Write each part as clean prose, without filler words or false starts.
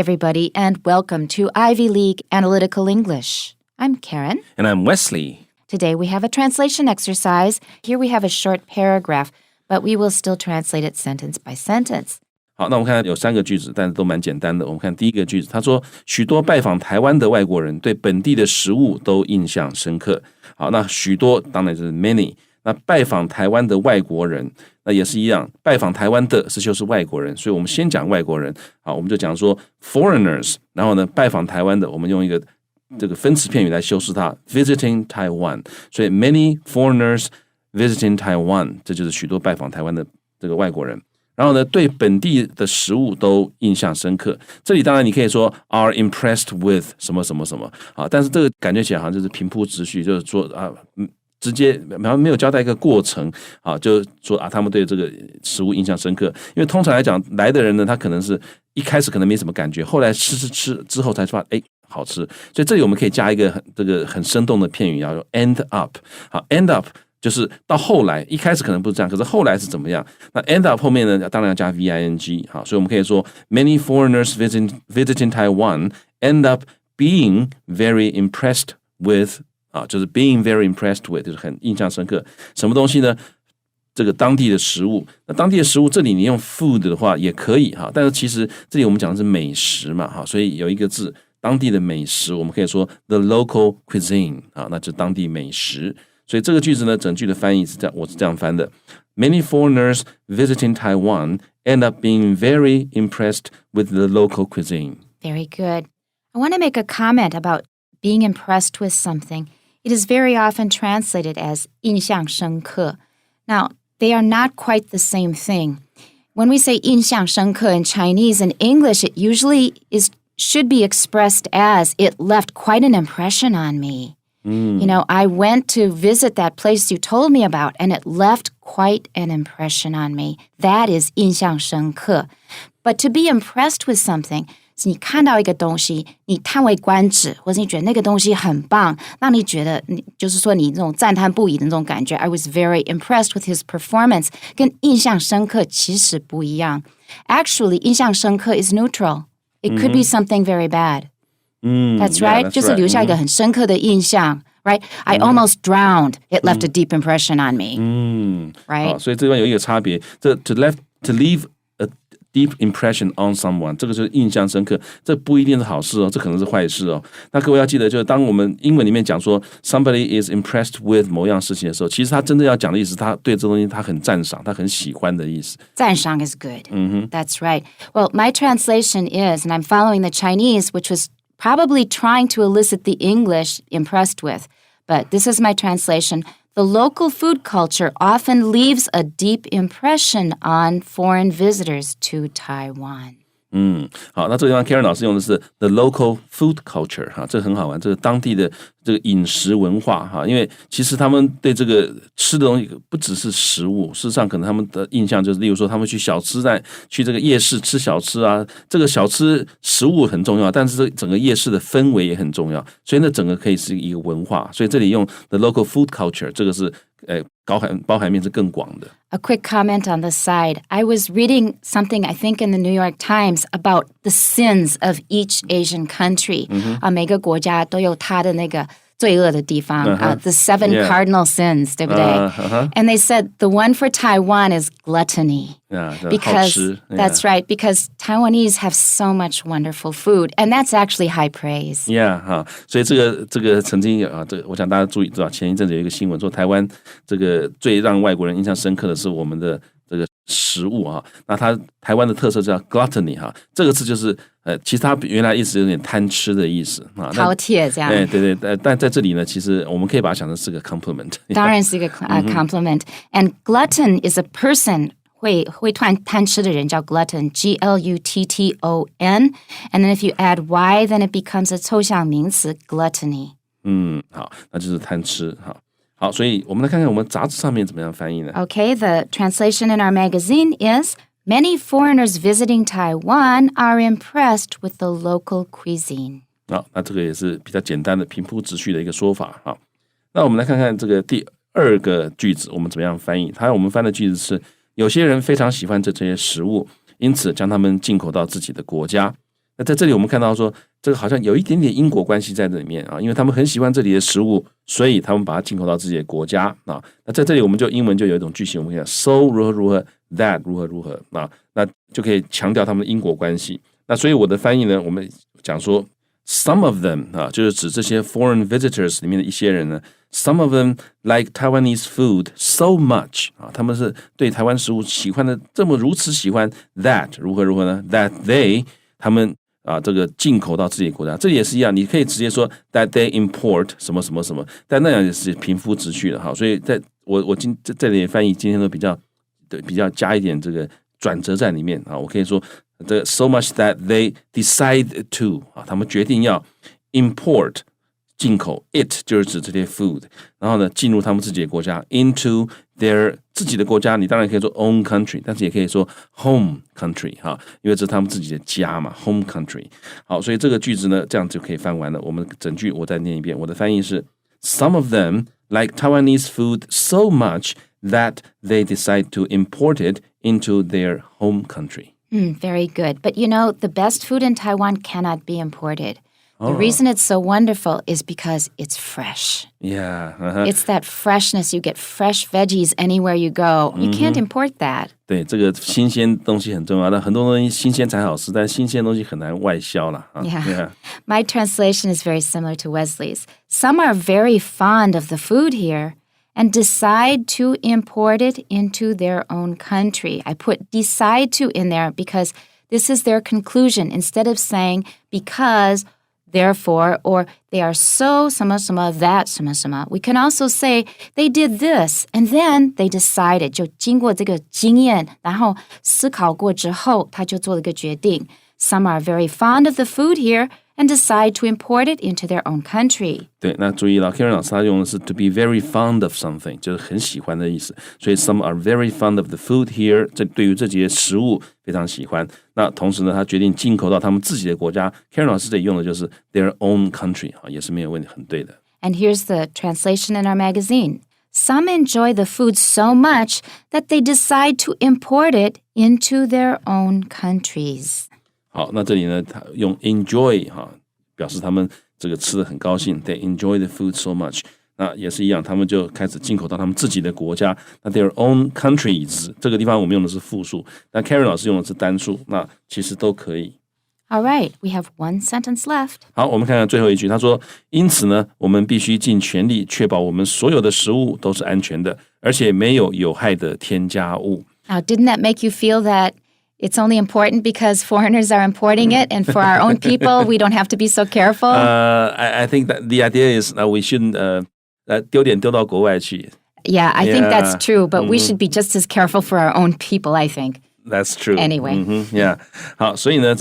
everybody, and welcome to Ivy League Analytical English. I'm Karen. And I'm Wesley. Today we have a translation exercise. Here we have a short paragraph, but we will still translate it sentence by sentence. 好，那我们看有3个句子，但是都蛮简单的。我们看第一个句子，他说许多拜访台湾的外国人对本地的食物都印象深刻。好，那许多当然就是 many。那拜访台湾的外国人，那也是一样，拜访台湾的就是外国人，所以我们先讲外国人。好，我们就讲说 foreigners， 然后呢，拜访台湾的，我们用一个这个分词片语来修饰它 ，visiting Taiwan， 所以 many foreigners visiting Taiwan， 这就是许多拜访台湾的这个外国人。然后呢，对本地的食物都印象深刻。这里当然你可以说 are impressed with 什么什么什么啊，但是这个感觉起来好像就是平铺直叙，就是说啊，直接没有交代一个过程啊，就说啊，他们对这个食物印象深刻。因为通常来讲，来的人呢，他可能是一开始可能没什么感觉，后来吃之后才发现，好吃。所以这里我们可以加一个很生动的片语，叫做 end up。好 ，end up。就是到后来，一开始可能不是这样，可是后来是怎么样？那 end up 后面呢，当然要加 VING， 好，所以我们可以说 many foreigners visiting Taiwan end up being very impressed with， 啊，就是 being very impressed with， 就是很印象深刻。什么东西呢？这个当地的食物。那当地的食物，这里你用 food 的话也可以哈，但是其实这里我们讲的是美食嘛，哈，所以有一个字，当地的美食，我们可以说 the local cuisine， 啊，那就是当地美食。所以这个句子呢，整句的翻译是这样，我是这样翻的 ：Many foreigners visiting Taiwan end up being very impressed with the local cuisine. Very good. I want to make a comment about being impressed with something. It is very often translated as 印象深刻. Now, they are not quite the same thing. When we say 印象深刻 in Chinese and English, it usually should be expressed as it left quite an impression on me. You know, I went to visit that place you told me about, and it left quite an impression on me. That is 印象深刻. But to be impressed with something, 是你看到一个东西，你叹为观止，或者你觉得那个东西很棒，让你觉得就是说你那种赞叹不已的那种感觉。I was very impressed with his performance. 跟印象深刻其实不一样。Actually, 印象深刻 is neutral. It could be something very bad. That's right. 就是留下一个很深刻的印象。Right? I almost drowned. It left a deep impression on me. Right? 所以这地方有一个差别。这 to leave a deep impression on someone， 这个就是印象深刻。这不一定是好事哦，这可能是坏事哦。那各位要记得，就是当我们英文里面讲说 somebody is impressed with 某样事情的时候，其实他真的要讲的意思，他对这东西他很赞赏，他很喜欢的意思。赞赏 is good. That's right. Well, my translation is, and I'm following the Chinese, which was probably trying to elicit the English impressed with. But this is my translation. The local food culture often leaves a deep impression on foreign visitors to Taiwan. 好，那这个地方 Karen 老师用的是 the local food culture 哈，这个很好玩，这个当地的这个饮食文化哈，因为其实他们对这个吃的东西不只是食物，事实上可能他们的印象就是，例如说他们去小吃站、去这个夜市吃小吃啊，这个小吃食物很重要，但是这整个夜市的氛围也很重要，所以呢，整个可以是一个文化，所以这里用 the local food culture 这个是包含面是更广的。A quick comment on the side. I was reading something, I think, in the New York Times about the sins of each Asian country. 每个国家都有它的那个罪恶的地方。The 7 cardinal sins, 对不对？And they said the one for Taiwan is gluttony. Because that's right, because Taiwanese have so much wonderful food, and that's actually high praise. Yeah, 哈，所以这个曾经有啊，这个我想大家注意知道，前一阵子有一个新闻说，台湾这个最让外国人印象深刻的是我们的这个食物啊。那它台湾的特色叫 gluttony 哈，这个字就是其实它原来意思有点贪吃的意思啊，饕餮这样。对，但在这里呢，其实我们可以把它想成是个 compliment。当然是一个compliment. And glutton is a person.会贪吃的人叫 glutton, Glutton. And then if you add y, then it becomes a 抽象名词 gluttony. 好，那就是贪吃。好，所以我们来看看我们杂志上面怎么样翻译呢？ Okay, the translation in our magazine is Many foreigners visiting Taiwan are impressed with the local cuisine. 好，那这个也是比较简单的平铺直叙的一个说法。好，那我们来看看这个第2个句子，我们怎么样翻译？我们翻的句子是：有些人非常喜欢这些食物，因此将它们进口到自己的国家。那在这里我们看到说，这个好像有一点点因果关系在这里面啊，因为他们很喜欢这里的食物，所以他们把它进口到自己的国家啊。那在这里我们就英文就有一种句型，我们讲 so 如何如何 that 如何如何啊，那就可以强调他们的因果关系。那所以我的翻译呢，我们讲说 some of them 啊，就是指这些 foreign visitors 里面的一些人呢。Some of them like Taiwanese food so much 啊，他们是对台湾食物喜欢的这么如此喜欢 that 如何如何呢 ？That they 他们这个进口到自己的国家，这也是一样，你可以直接说 that they import 什么什么什么，但那样也是平铺直叙的哈。所以我这里翻译今天都比较加一点这个转折在里面啊。我可以说the so much that they decide to 啊，他们决定要 import。进口 it 就是指这些 food， 然后呢进入他们自己的国家 into their 自己的国家，你当然可以说 own country， 但是也可以说 home country 哈，因为这是他们自己的家嘛 home country。好，所以这个句子呢这样就可以翻完了。我们整句我再念一遍，我的翻译是 Some of them like Taiwanese food so much that they decide to import it into their home country. Very good. But you know, the best food in Taiwan cannot be imported.The reason it's so wonderful is because it's fresh. Yeah. It's that freshness. You get fresh veggies anywhere you go. You can't import that. 对，这个新鲜东西很重要，但很多东西新鲜才好吃，但新鲜的东西很难外销啦。Yeah. My translation is very similar to Wesley's. Some are very fond of the food here and decide to import it into their own country. I put decide to in there because this is their conclusion instead of saying because...Therefore, or they are so 什么什么 that 什么什么 We can also say they did this and then they decided 就经过这个经验然后思考过之后他就做了一个决定 Some are very fond of the food here and decide to import it into their own country. 对，那注意了 Karen 老师他用的是 to be very fond of something 就是很喜欢的意思，所以 some are very fond of the food here 这对于这些食物非常喜欢，那同时呢他决定进口到他们自己的国家 Karen 老师这里用的就是 their own country 也是没有问题，很对的。 And here's the translation in our magazine. Some enjoy the food so much that they decide to import it into their own countries. 好，那这里呢他用 enjoy 表示他们这个吃得很高兴 They enjoy the food so much， 那也是一样，他们就开始进口到他们自己的国家，那 their own countries 这个地方我们用的是复数，那 Karen 老师用的是单数，那其实都可以。All right, we have one sentence left. 好，我们看看最后一句，他说因此呢我们必须尽全力确保我们所有的食物都是安全的，而且没有有害的添加物。 Now, didn't that make you feel that it's only important because foreigners are importing it and for our own people we don't have to be so careful? I think that the idea is that we shouldn't 丢点丢到国外去。 Yeah, I think that's true, but we should be just as careful for our own people, I think. That's true. Anyway. Yeah. 好，所以呢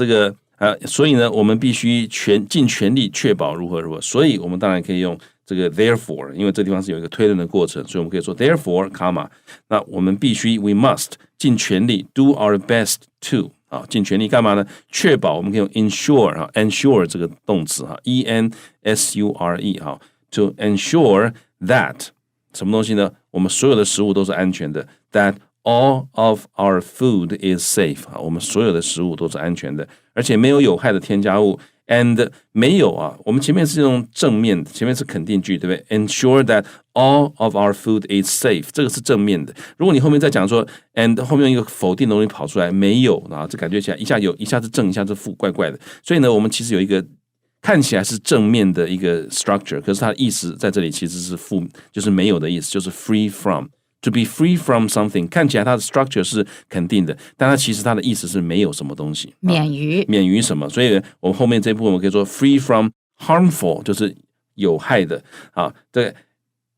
我们必须尽全力确保如何如何，所以我们当然可以用这个 therefore， 因为这地方是有一个推论的过程，所以我们可以说 therefore, 那我们必须 we must 尽全力 do our best to 尽全力干嘛呢？确保，我们可以用 ensure ensure 这个动词ENSURE to ensure that 什么东西呢？我们所有的食物都是安全的 that all of our food is safe 我们所有的食物都是安全的，而且没有有害的添加物。And 没有我们前面是用正面的，前面是肯定句，对不对 ？Ensure that all of our food is safe， 这个是正面的。如果你后面再讲说 ，and 后面用一个否定的东西跑出来，没有，然后这感觉起来一下有，一下是正，一下是负，怪怪的。所以呢，我们其实有一个看起来是正面的一个 structure， 可是它的意思在这里其实是负，就是没有的意思，就是 free from。To be free from something， 看起来它的 structure 是肯定的，但它其实它的意思是没有什么东西，免于什么，所以我们后面这部分我们可以说 free from harmful， 就是有害的这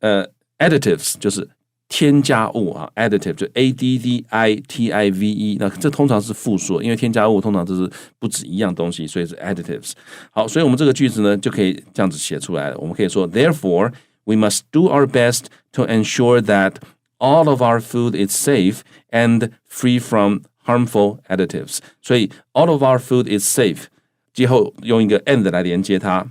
个additives 就是添加物additive 就 ADDITIVE， 那这通常是复数，因为添加物通常都是不止一样东西，所以是 additives。好，所以我们这个句子呢就可以这样子写出来了，我们可以说 Therefore we must do our best to ensure that all of our food is safe and free from harmful additives. 所以 all of our food is safe 之后用一个 and 来连接它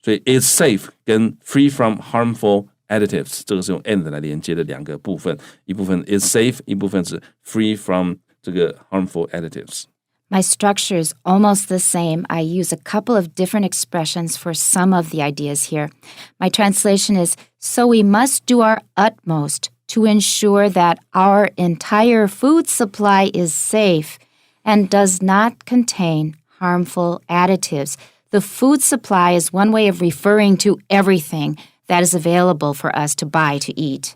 所以 is safe 跟 free from harmful additives 这个是用 and 来连接的两个部分，一部分 is safe， 一部分是 free from 这个 harmful additives。My structure is almost the same. I use a couple of different expressions for some of the ideas here. My translation is, so we must do our utmost to ensure that our entire food supply is safe and does not contain harmful additives. The food supply is one way of referring to everything that is available for us to buy to eat.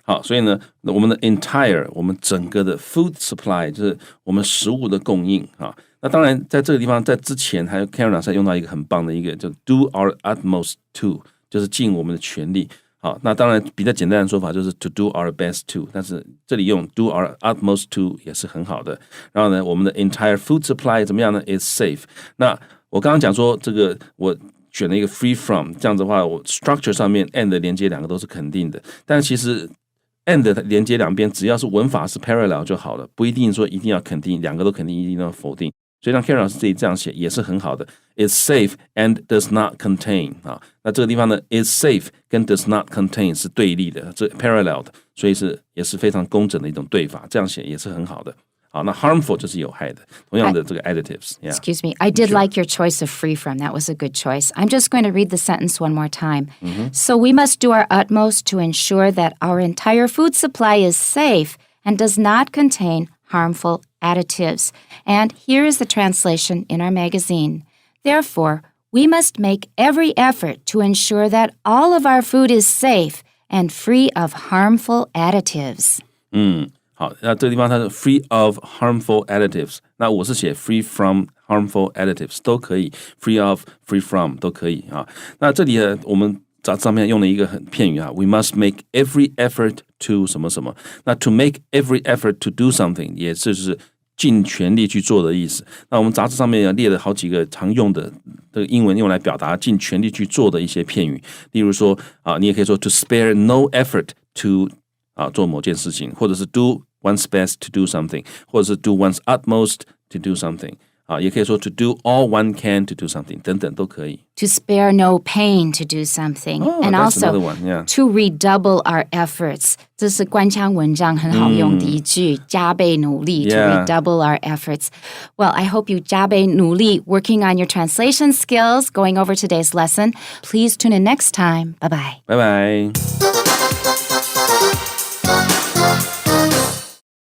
好，所以呢，我们的 entire 我们整个的 food supply 就是我们食物的供应啊。那当然，在这个地方，在之前还有 Karen 老师用到一个很棒的一个，就 do our utmost to， 就是尽我们的全力。好，那当然比较简单的说法就是 to do our best to， 但是这里用 do our utmost to 也是很好的。然后呢，我们的 entire food supply 怎么样呢 ？is safe。那我刚刚讲说这个我选了一个 free from， 这样子的话，我 structure 上面 and 连接两个都是肯定的，但其实 and 连接两边只要是文法是 parallel 就好了，不一定说一定要肯定，两个都肯定，一定要否定。所以让 Karen 老师自己这样写也是很好的 ，is safe and does not contain 啊。那这个地方呢 ，is safe 跟 does not contain 是对立的，这 parallel 的，所以也是非常工整的一种对法，这样写也是很好的。好，那 harmful 就是有害的，同样的这个 additives. Yeah. Excuse me, I did like your choice of free from. That was a good choice. I'm just going to read the sentence one more time. So we must do our utmost to ensure that our entire food supply is safe and does not contain harmful additives. And here is the translation in our magazine. Therefore, we must make every effort to ensure that all of our food is safe and free of harmful additives. 好，那这个地方它是 free of harmful additives， 那我是写 free from harmful additives 都可以 ，free of、free from 都可以啊。那这里呢，我们杂志上面用了一个片语啊 ，we must make every effort to 什么什么。那 to make every effort to do something 也就是尽全力去做的意思。那我们杂志上面列了好几个常用的这个英文用来表达尽全力去做的一些片语，例如说啊，你也可以说 to spare no effort to 做某件事情，或者是 do one's best to do something， 或者是 do one's utmost to do something， 也可以说 to do all one can to do something， 等等都可以。To spare no pain to do something, and that's also another one, yeah. to redouble our efforts. 这是官腔文章很好用的一句，加倍努力 to redouble our efforts. Well, I hope you 加倍努力 working on your translation skills, going over today's lesson. Please tune in next time. Bye-bye. Bye-bye.